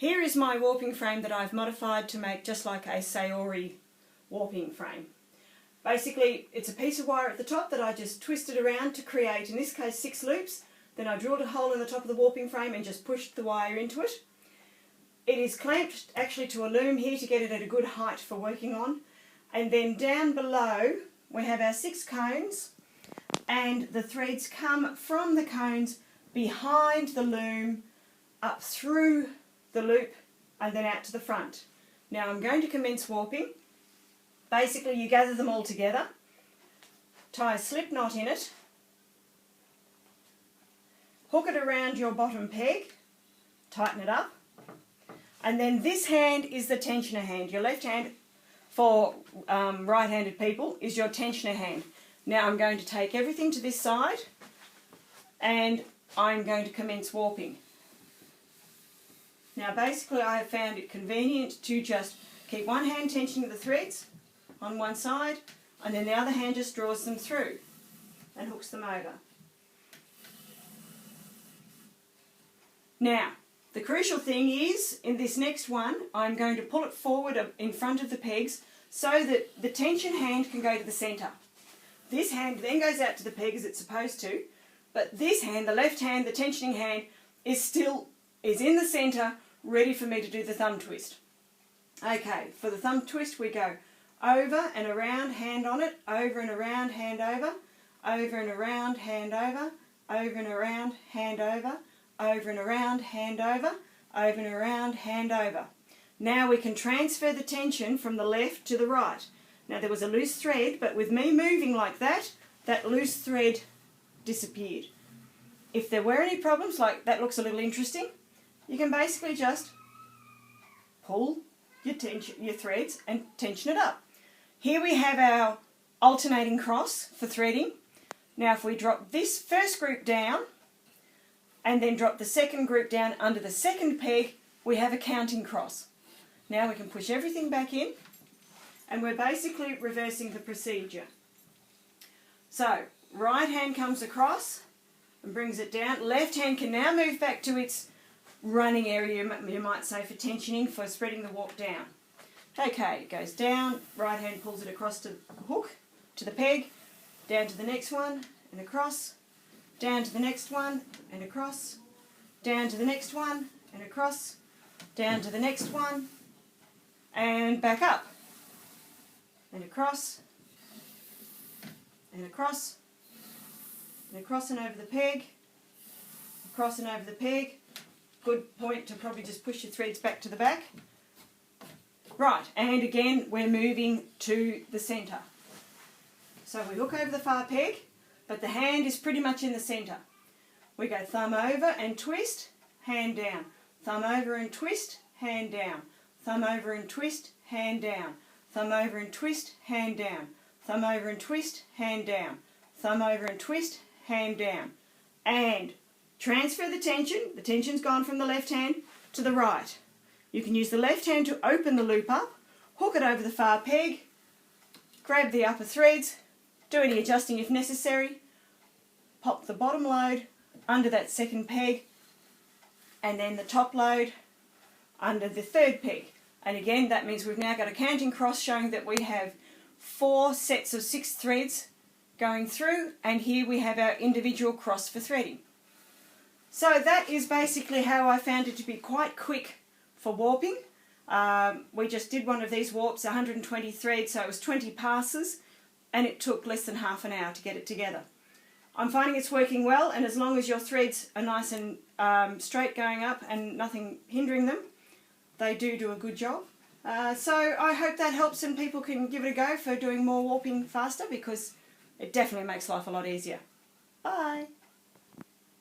Here is my warping frame that I've modified to make just like a Saori warping frame. Basically, it's a piece of wire at the top that I just twisted around to create, in this case, 6 loops. Then I drilled a hole in the top of the warping frame and just pushed the wire into it. It is clamped actually to a loom here to get it at a good height for working on. And then down below we have our 6 cones, and the threads come from the cones behind the loom up through the loop and then out to the front. Now I'm going to commence warping. Basically you gather them all together, tie a slip knot in it, hook it around your bottom peg, tighten it up, and then this hand is the tensioner hand. Your left hand, for right-handed people, is your tensioner hand. Now I'm going to take everything to this side and I'm going to commence warping. Now basically I have found it convenient to just keep one hand tensioning the threads on one side and then the other hand just draws them through and hooks them over. Now the crucial thing is, in this next one, I'm going to pull it forward in front of the pegs so that the tension hand can go to the centre. This hand then goes out to the peg as it's supposed to, but this hand, the left hand, the tensioning hand, is in the centre, ready for me to do the thumb twist. Okay, for the thumb twist we go over and around, hand on it, over and around, hand over and around, hand over and around, hand over and around, hand over and around, hand over. Now we can transfer the tension from the left to the right. Now there was a loose thread, but with me moving like that, that loose thread disappeared. If there were any problems, like that looks a little interesting, you can basically just pull your threads and tension it up. Here we have our alternating cross for threading. Now if we drop this first group down and then drop the second group down under the second peg, we have a counting cross. Now we can push everything back in and we're basically reversing the procedure. So right hand comes across and brings it down. Left hand can now move back to its running area, you might say, for tensioning, for spreading the warp down. Okay, it goes down, right hand pulls it across to the hook, to the peg, down to the next one and across, down to the next one and across, down to the next one and across, down to the next one and back up and across and across and across and over the peg, across and over the peg. Good point to probably just push your threads back to the back. Right, and again we're moving to the centre. So we hook over the far peg, but the hand is pretty much in the centre. We go thumb over and twist, hand down. Thumb over and twist, hand down. Thumb over and twist, hand down. Thumb over and twist, hand down. Thumb over and twist, hand down. Thumb over and twist, hand down. And transfer the tension. The tension's gone from the left hand to the right. You can use the left hand to open the loop up, hook it over the far peg, grab the upper threads, do any adjusting if necessary, pop the bottom load under that second peg, and then the top load under the third peg. And again, that means we've now got a counting cross showing that we have 4 sets of 6 threads going through, and here we have our individual cross for threading. So that is basically how I found it to be quite quick for warping. We just did one of these warps, 120 threads, so it was 20 passes, and it took less than half an hour to get it together. I'm finding it's working well, and as long as your threads are nice and straight going up and nothing hindering them, they do a good job. So I hope that helps and people can give it a go for doing more warping faster, because it definitely makes life a lot easier. Bye!